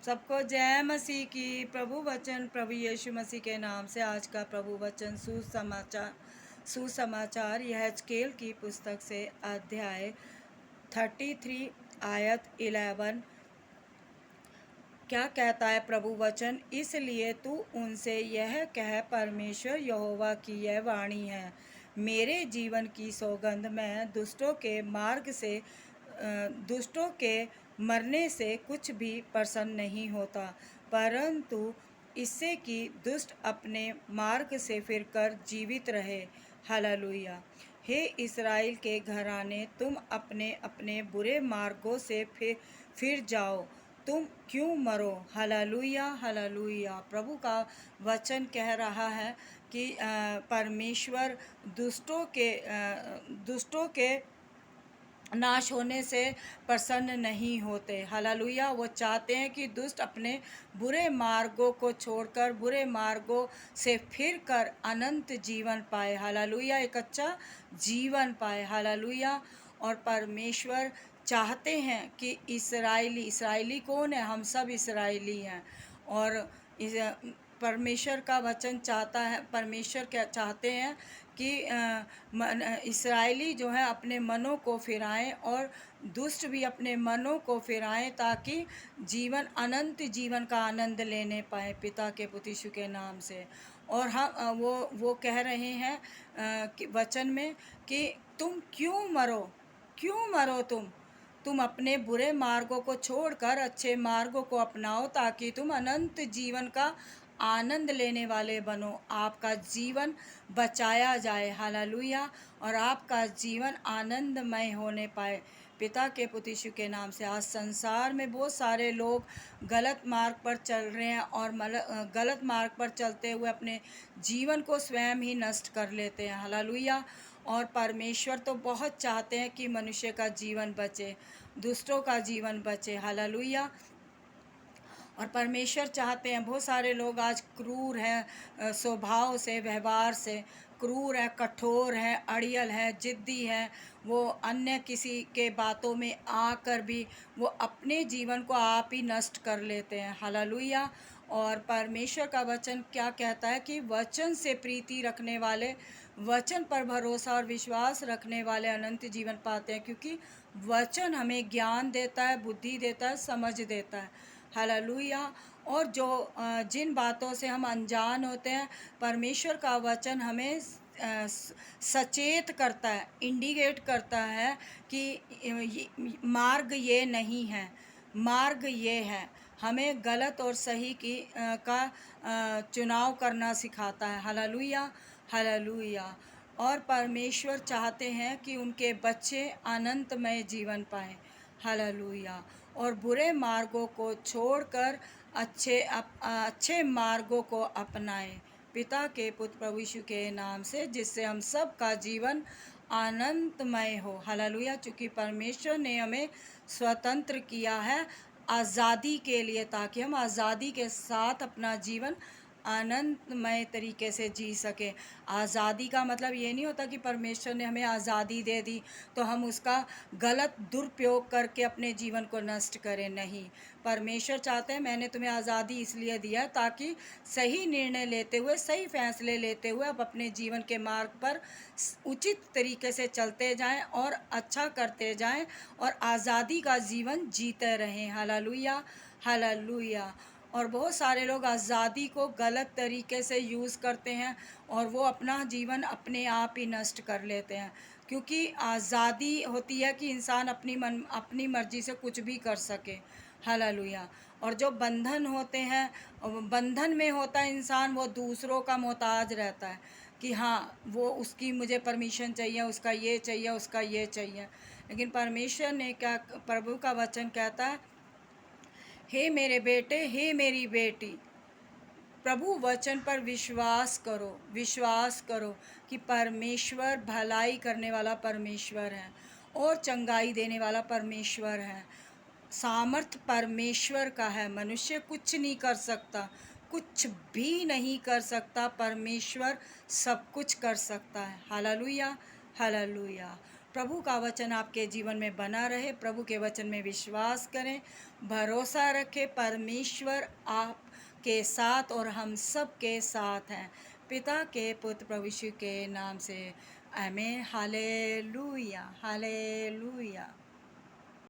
सबको जय मसीह की। प्रभु वचन प्रभु यीशु मसीह के नाम से आज का प्रभु वचन सुसमाचार यह स्केल की पुस्तक से अध्याय 33 आयत 11 क्या कहता है प्रभु वचन। इसलिए तू उनसे यह कह, परमेश्वर यहोवा की यह वाणी है, मेरे जीवन की सौगंध, मैं दुष्टों के मरने से कुछ भी प्रसन्न नहीं होता, परंतु इससे कि दुष्ट अपने मार्ग से फिरकर जीवित रहे। हालेलुया। हे इस्राएल के घराने, तुम अपने अपने बुरे मार्गों से फिर जाओ, तुम क्यों मरो। Hallelujah hallelujah. प्रभु का वचन कह रहा है कि परमेश्वर दुष्टों के नाश होने से प्रसन्न नहीं होते। हालेलुया। वो चाहते हैं कि दुष्ट अपने बुरे मार्गों को छोड़कर, बुरे मार्गों से फिरकर अनंत जीवन पाए। हालेलुया। एक अच्छा जीवन पाए। हालेलुया। और परमेश्वर चाहते हैं कि इस्राएली कौन है? हम सब इस्राएली हैं। और परमेश्वर का वचन चाहता है, परमेश्वर क्या चाहते हैं कि इस्राएली जो है अपने मनों को फिराएं और दुष्ट भी अपने मनों को फिराएं, ताकि अनंत जीवन का आनंद लेने पाए पिता के पुत्र यीशु के नाम से। और हम वो कह रहे हैं कि वचन में कि तुम क्यों मरो तुम अपने बुरे मार्गों को छोड़कर अच्छे मार्गों को अपनाओ, ताकि तुम अनंत जीवन का आनंद लेने वाले बनो, आपका जीवन बचाया जाए। हालेलुया। और आपका जीवन आनंदमय होने पाए पिता के पुत्र यीशु के नाम से। आज संसार में बहुत सारे लोग गलत मार्ग पर चल रहे हैं और गलत मार्ग पर चलते हुए अपने जीवन को स्वयं ही नष्ट कर लेते हैं। हालेलुया। और परमेश्वर तो बहुत चाहते हैं कि मनुष्य का जीवन बचे, दुष्टों का जीवन बचे। हालेलुया। और परमेश्वर चाहते हैं, बहुत सारे लोग आज क्रूर हैं, स्वभाव से, व्यवहार से क्रूर है, कठोर है, अड़ियल है, जिद्दी है। वो अन्य किसी के बातों में आकर भी वो अपने जीवन को आप ही नष्ट कर लेते हैं। हालेलुया। और परमेश्वर का वचन क्या कहता है कि वचन से प्रीति रखने वाले, वचन पर भरोसा और विश्वास रखने वाले अनंत जीवन पाते हैं, क्योंकि वचन हमें ज्ञान देता है, बुद्धि देता है, समझ देता है। हालेलुया। और जिन बातों से हम अनजान होते हैं, परमेश्वर का वचन हमें सचेत करता है, इंडिकेट करता है कि मार्ग ये नहीं है, मार्ग ये है। हमें गलत और सही का चुनाव करना सिखाता है। Hallelujah hallelujah. और परमेश्वर चाहते हैं कि उनके बच्चे आनंदमय जीवन पाएं। हालेलुया। और बुरे मार्गों को छोड़कर अच्छे मार्गों को अपनाएं पिता के पुत्र प्रभु यीशु के नाम से, जिससे हम सब का जीवन आनंदमय हो। हालेलुया। चूँकि परमेश्वर ने हमें स्वतंत्र किया है आज़ादी के लिए, ताकि हम आज़ादी के साथ अपना जीवन आनंदमय तरीके से जी सके। आज़ादी का मतलब ये नहीं होता कि परमेश्वर ने हमें आज़ादी दे दी तो हम उसका गलत दुरुपयोग करके अपने जीवन को नष्ट करें। नहीं, परमेश्वर चाहते हैं, मैंने तुम्हें आज़ादी इसलिए दिया ताकि सही निर्णय लेते हुए, सही फैसले लेते हुए आप अपने जीवन के मार्ग पर उचित तरीके से चलते जाएं और अच्छा करते जाएं और आज़ादी का जीवन जीते रहें। Hallelujah hallelujah. और बहुत सारे लोग आज़ादी को गलत तरीके से यूज़ करते हैं और वो अपना जीवन अपने आप ही नष्ट कर लेते हैं, क्योंकि आज़ादी होती है कि इंसान अपनी मर्ज़ी से कुछ भी कर सके। हालेलुया। और जो बंधन होते हैं, बंधन में होता है इंसान, वो दूसरों का मोहताज रहता है कि हाँ, वो उसकी मुझे परमिशन चाहिए, उसका ये चाहिए, उसका ये चाहिए। लेकिन परमेश्वर ने क्या, प्रभु का वचन कहता है, हे मेरे बेटे, हे मेरी बेटी, प्रभु वचन पर विश्वास करो कि परमेश्वर भलाई करने वाला परमेश्वर है और चंगाई देने वाला परमेश्वर है। सामर्थ परमेश्वर का है, मनुष्य कुछ नहीं कर सकता, कुछ भी नहीं कर सकता, परमेश्वर सब कुछ कर सकता है। Hallelujah hallelujah. प्रभु का वचन आपके जीवन में बना रहे। प्रभु के वचन में विश्वास करें, भरोसा रखें। परमेश्वर आपके साथ और हम सब के साथ हैं। पिता के पुत्र प्रभु यीशु के नाम से आमीन। Hallelujah, hallelujah.